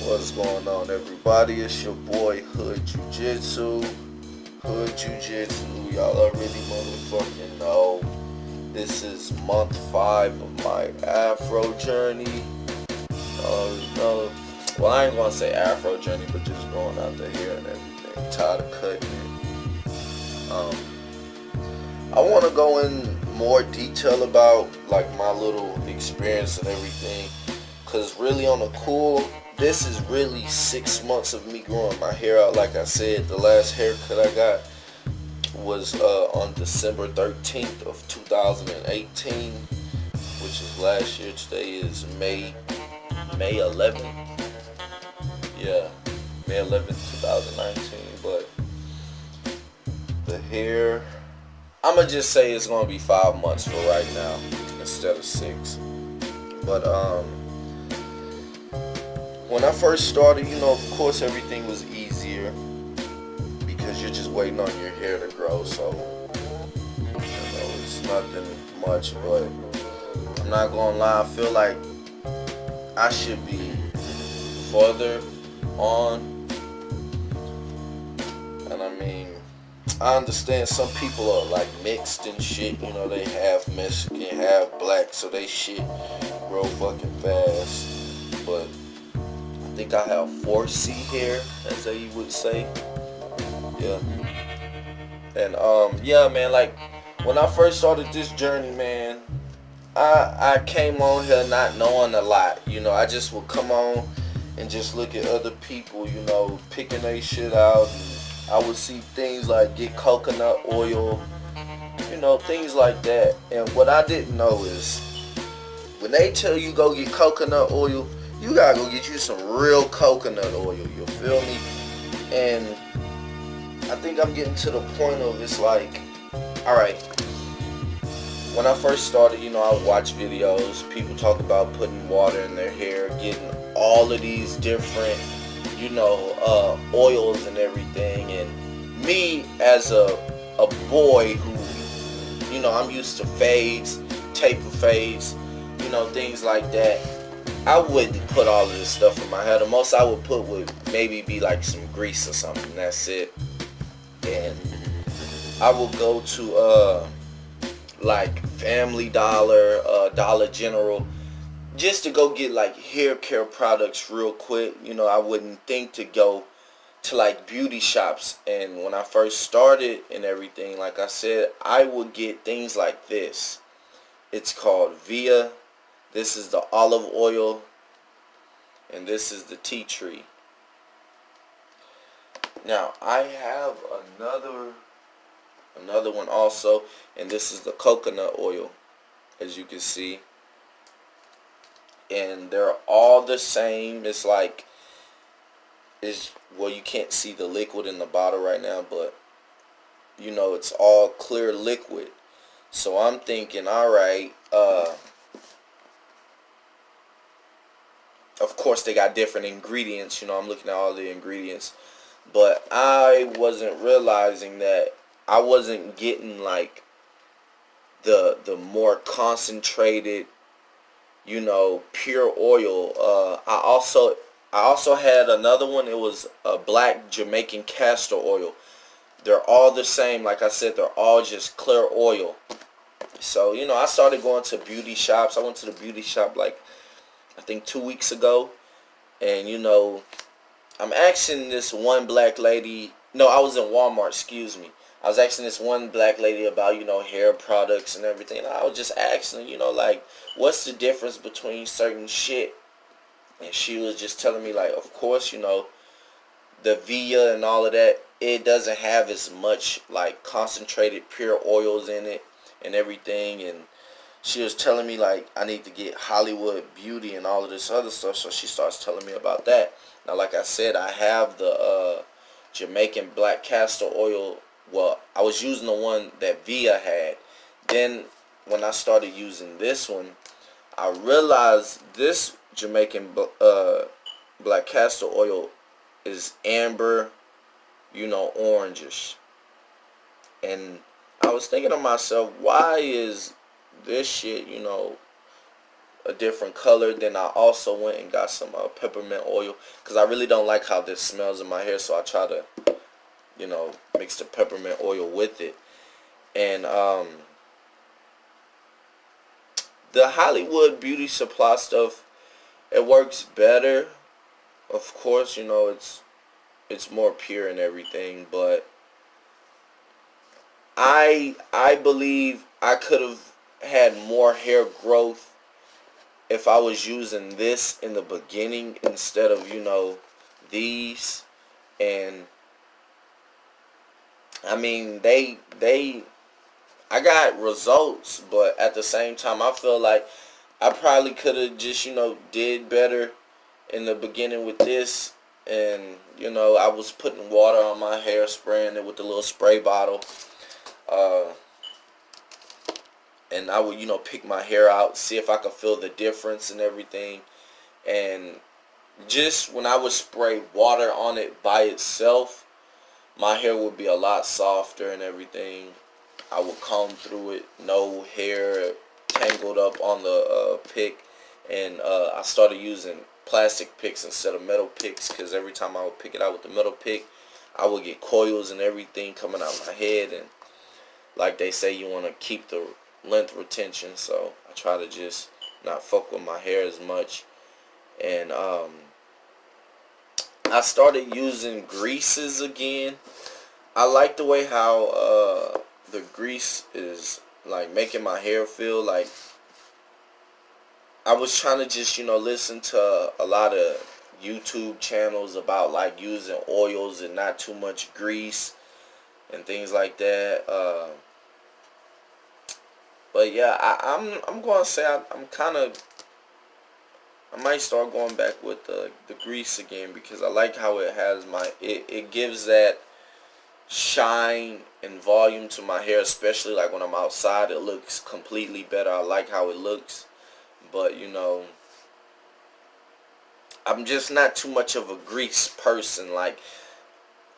What's going on, everybody? It's your boy Hood Jiu-Jitsu. Hood Jiu-Jitsu. Y'all already motherfucking know. This is month 5 of my Afro journey. Y'all already know. Well, I ain't gonna say Afro journey, but just growing out the hair and everything. Tired of cutting it. I want to go in more detail about like my little experience and everything. Cause really on the cool, this is really 6 months of me growing my hair out. Like I said, the last haircut I got was on December 13th of 2018, which is last year. Today is May 11th. Yeah, May 11th, 2019. But the hair, I'ma just say it's gonna be 5 months for right now instead of 6. But when I first started, of course everything was easier because you're just waiting on your hair to grow. So, it's nothing much, but I'm not gonna lie, I feel like I should be further on. And I mean, I understand some people are like mixed and shit, they half Mexican, half black, so they shit grow fucking fast. But I think I have 4C hair, as they would say. Yeah. And yeah, man, like when I first started this journey, man, I came on here not knowing a lot. I just would come on and just look at other people, picking their shit out. And I would see things like get coconut oil, things like that. And what I didn't know is when they tell you go get coconut oil, you gotta go get you some real coconut oil, you feel me? And I think I'm getting to the point of it's like, alright, when I first started, I would watch videos, people talk about putting water in their hair, getting all of these different, oils and everything. And me as a boy who, I'm used to fades, taper fades, things like that, I wouldn't put all of this stuff in my hair. The most I would put would maybe be like some grease or something. That's it. And I will go to like Family Dollar, Dollar General, just to go get like hair care products real quick. I wouldn't think to go to like beauty shops. And when I first started and everything, like I said, I would get things like this. It's called Via. This is the olive oil, and this is the tea tree. Now I have another one also, and this is the coconut oil, as you can see. And they're all the same. It's like, well, you can't see the liquid in the bottle right now, but it's all clear liquid. So I'm thinking, alright, of course they got different ingredients, I'm looking at all the ingredients, but I wasn't realizing that I wasn't getting like the more concentrated, pure oil. I also had another one. It was a black Jamaican castor oil. They're all the same. Like I said, they're all just clear oil. So, I started going to beauty shops. I went to the beauty shop like I think 2 weeks ago, and I'm asking this one black lady. No, I was in Walmart, excuse me. I was asking this one black lady about, hair products and everything. And I was just asking, like, what's the difference between certain shit? And she was just telling me, like, of course, the Via and all of that, it doesn't have as much, like, concentrated pure oils in it and everything. And she was telling me, like, I need to get Hollywood Beauty and all of this other stuff. So she starts telling me about that. Now, like I said, I have the Jamaican black castor oil. Well, I was using the one that Via had. Then when I started using this one, I realized this Jamaican black castor oil is amber, orangish. And I was thinking to myself, why is this shit, a different color. Then I also went and got some peppermint oil, because I really don't like how this smells in my hair, so I try to, you know, mix the peppermint oil with it. And the Hollywood beauty supply stuff, it works better. Of course, you know, it's more pure and everything, but I believe I could have had more hair growth if I was using this in the beginning instead of, you know, these. And I mean, I got results, but at the same time, I feel like I probably could have just, you know, did better in the beginning with this. And, you know, I was putting water on my hair, spraying it with the little spray bottle. And I would, you know, pick my hair out, see if I could feel the difference and everything. And just when I would spray water on it by itself, my hair would be a lot softer and everything. I would comb through it, no hair tangled up on the pick. And I started using plastic picks instead of metal picks, because every time I would pick it out with the metal pick, I would get coils and everything coming out of my head. And like they say, you want to keep the length retention, so I try to just not fuck with my hair as much. And I started using greases again. I like the way how the grease is like making my hair feel. Like, I was trying to just, you know, listen to a lot of YouTube channels about like using oils and not too much grease and things like that. But yeah, I'm gonna say I'm kind of, I might start going back with the grease again, because I like how it has it gives that shine and volume to my hair, especially like when I'm outside. It looks completely better. I like how it looks. But, you know, I'm just not too much of a grease person. Like,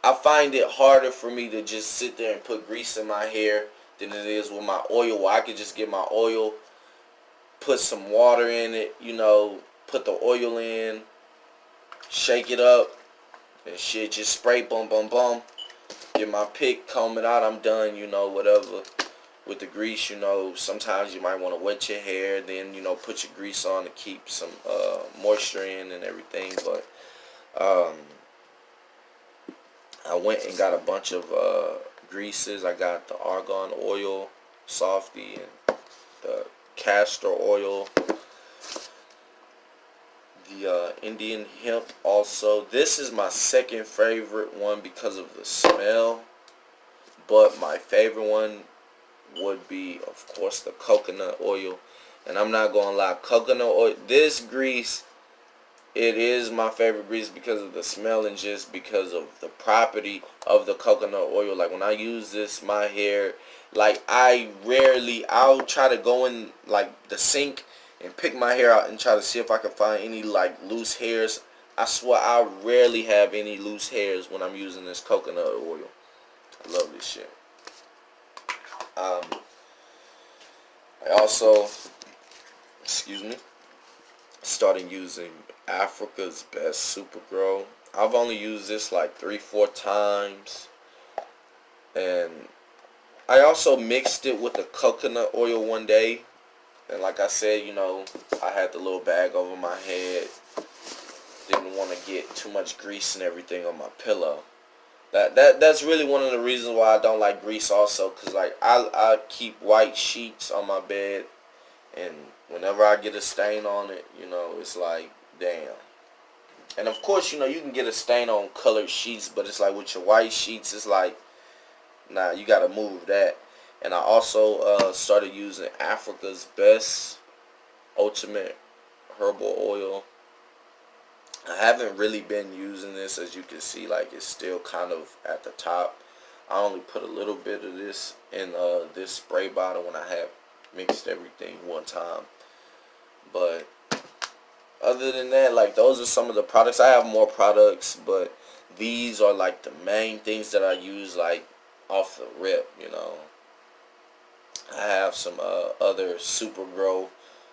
I find it harder for me to just sit there and put grease in my hair than it is with my oil, where I could just get my oil, put some water in it, you know, put the oil in, shake it up, and shit, just spray, boom, boom, boom, get my pick, comb it out, I'm done, you know, whatever. With the grease, you know, sometimes you might want to wet your hair, then, you know, put your grease on to keep some moisture in and everything. But I went and got a bunch of greases. I got the argan oil, softy, and the castor oil, the Indian hemp also. This is my second favorite one because of the smell, but my favorite one would be, of course, the coconut oil. And I'm not gonna lie, coconut oil, this grease, it is my favorite grease because of the smell and just because of the property of the coconut oil. Like, when I use this, my hair, like, I'll try to go in like the sink and pick my hair out and try to see if I can find any like loose hairs. I swear I rarely have any loose hairs when I'm using this coconut oil. I love this shit. I also, started using Africa's Best Super Grow. I've only used this like 3-4 times. And I also mixed it with the coconut oil one day. And like I said, you know, I had the little bag over my head. Didn't want to get too much grease and everything on my pillow. That's really one of the reasons why I don't like grease also, because like I keep white sheets on my bed, and whenever I get a stain on it, you know, it's like, damn. And of course, you know, you can get a stain on colored sheets, but it's like with your white sheets, it's like, nah, you gotta move that. And I also started using Africa's Best Ultimate Herbal Oil. I haven't really been using this, as you can see, like, it's still kind of at the top. I only put a little bit of this in this spray bottle when I have mixed everything one time. But other than that, like, those are some of the products. I have more products, but these are like the main things that I use, like, off the rip, you know. I have some other Super Grow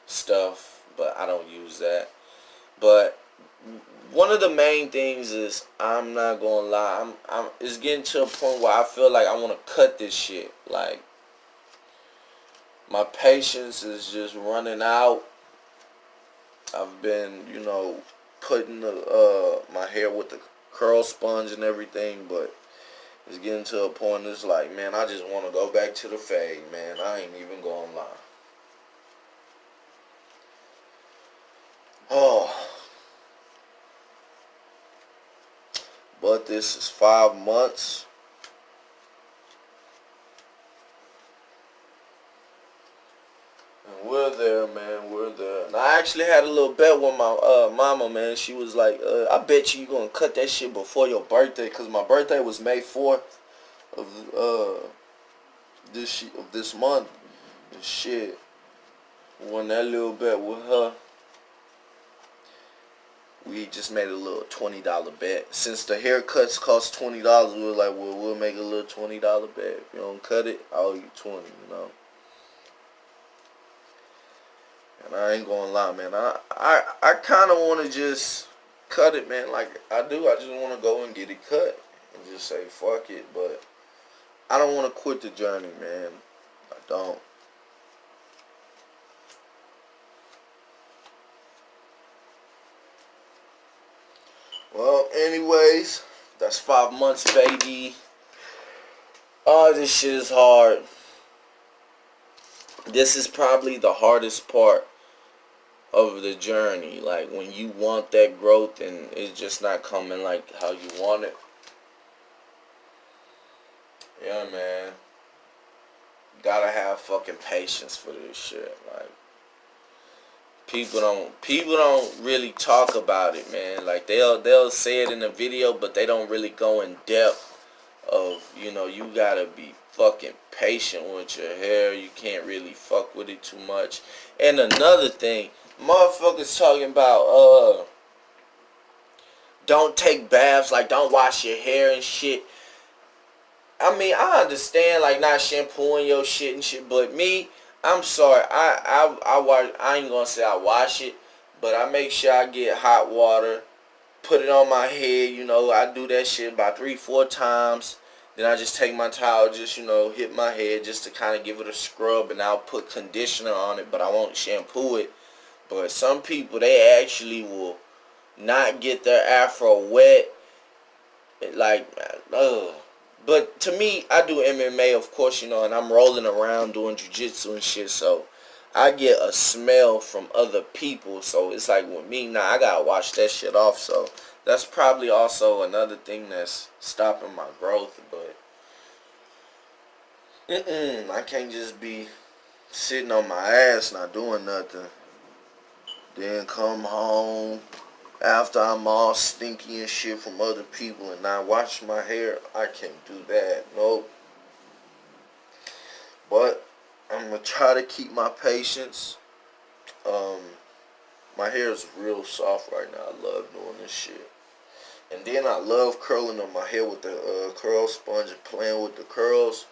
stuff but I don't use that. But one of the main things is, I'm not gonna lie, it's getting to a point where I feel like I want to cut this shit. Like, my patience is just running out. I've been, putting my hair with the curl sponge and everything, but it's getting to a point. It's like, man, I just want to go back to the fade, man. I ain't even gonna lie. Oh, but this is 5 months. And we're there, man. We're there. And I actually had a little bet with my mama, man. She was like, I bet you gonna cut that shit before your birthday, because my birthday was May 4th of this month. And shit, won that little bet with her. We just made a little $20 bet. Since the haircuts cost $20, we were like, well, we'll make a little $20 bet. If you don't cut it, I owe you 20, And I ain't gonna lie, man. I kind of want to just cut it, man. Like I do. I just want to go and get it cut and just say fuck it. But I don't want to quit the journey, man. I don't. Well, anyways, that's 5 months, baby. Oh, this shit is hard. This is probably the hardest part of the journey. Like, when you want that growth and it's just not coming like how you want it. Yeah, man. Gotta have fucking patience for this shit. Like, people don't really talk about it, man. Like, they'll say it in a video, but they don't really go in depth of, you gotta be fucking patient with your hair. You can't really fuck with it too much. And another thing, motherfuckers talking about don't take baths, like don't wash your hair and shit. I mean, I understand like not shampooing your shit and shit, but me, I'm sorry, I ain't gonna say I wash it, but I make sure I get hot water, put it on my head. I do that shit about 3-4 times. Then I just take my towel, just hit my head just to kind of give it a scrub, and I'll put conditioner on it, but I won't shampoo it. But some people, they actually will not get their afro wet, like, But to me, I do MMA, of course, and I'm rolling around doing jiu-jitsu and shit, so I get a smell from other people. So it's like with me, now I gotta wash that shit off. So that's probably also another thing that's stopping my growth. But I can't just be sitting on my ass not doing nothing. Then come home after I'm all stinky and shit from other people and not wash my hair. I can't do that. Nope. But I'm gonna try to keep my patience. My hair is real soft right now. I love doing this shit. And then I love curling up my hair with the curl sponge and playing with the curls.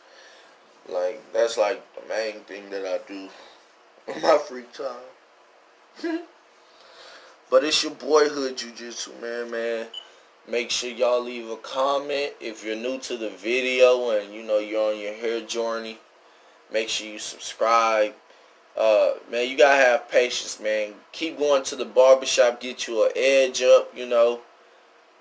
Like, that's like the main thing that I do in my free time. But it's your boy Hood Jiu-Jitsu, man. Make sure y'all leave a comment if you're new to the video and you're on your hair journey. Make sure you subscribe. Man, you gotta have patience, man. Keep going to the barbershop, get you an edge up,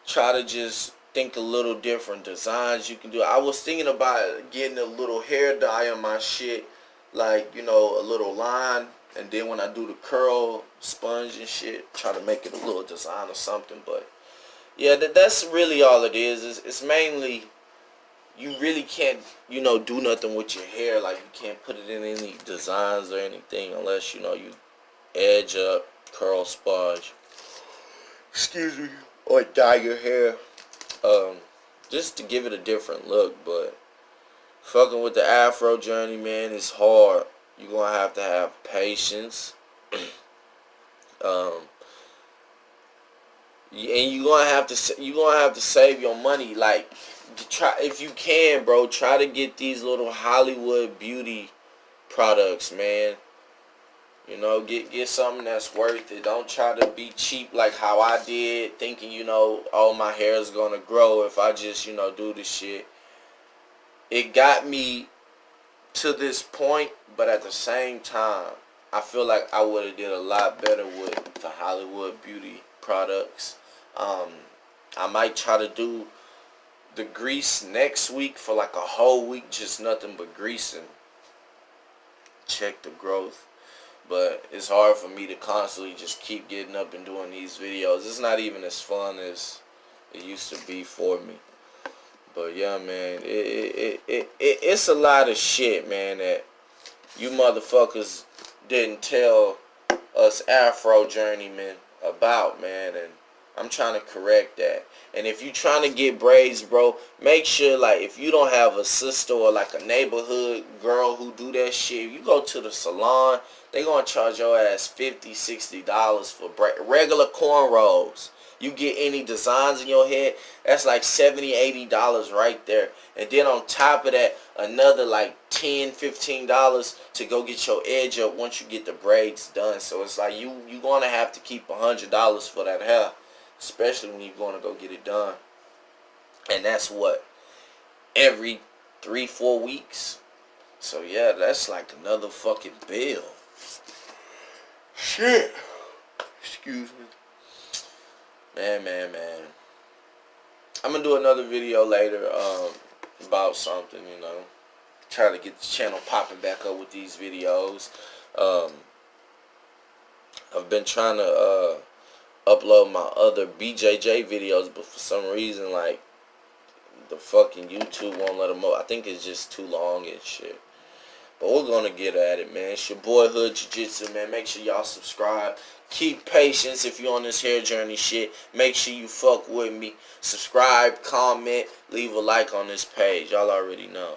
Try to just think a little different designs you can do. I was thinking about getting a little hair dye on my shit, like, a little line. And then when I do the curl sponge and shit, try to make it a little design or something. But yeah, that's really all it is. It's mainly, you really can't, do nothing with your hair. Like, you can't put it in any designs or anything unless, you edge up, curl sponge, excuse me, or dye your hair, just to give it a different look. But fucking with the Afro journey, man, is hard. You're gonna have to have patience. And you're gonna have to save your money. Like, try, if you can, bro, try to get these little Hollywood beauty products, man. You know, get something that's worth it. Don't try to be cheap like how I did, thinking, you know, oh, my hair is gonna grow if I just, you know, do this shit. It got me to this point, but at the same time, I feel like I would have did a lot better with the Hollywood beauty products. I might try to do the grease next week for like a whole week, just nothing but greasing. Check the growth. But it's hard for me to constantly just keep getting up and doing these videos. It's not even as fun as it used to be for me. But yeah, man, it's a lot of shit, man, that you motherfuckers didn't tell us Afro journeymen about, man, and I'm trying to correct that. And if you trying to get braids, bro, make sure, like, if you don't have a sister or like a neighborhood girl who do that shit, you go to the salon, they gonna charge your ass $50, $60 for regular cornrows. You get any designs in your head, that's like $70, $80 right there. And then on top of that, another like $10, $15 to go get your edge up once you get the braids done. So it's like you gonna have to keep $100 for that hair, especially when you're gonna go get it done. And that's what, every 3-4 weeks. So yeah, that's like another fucking bill. Shit. Excuse me. Man. I'm gonna do another video later about something, you know. Try to get the channel popping back up with these videos. I've been trying to upload my other BJJ videos, but for some reason, like, the fucking YouTube won't let them up. I think it's just too long and shit. But we're gonna get at it, man. It's your boy Hood Jiu-Jitsu, man. Make sure y'all subscribe. Keep patience if you're on this hair journey shit. Make sure you fuck with me. Subscribe, comment, leave a like on this page. Y'all already know.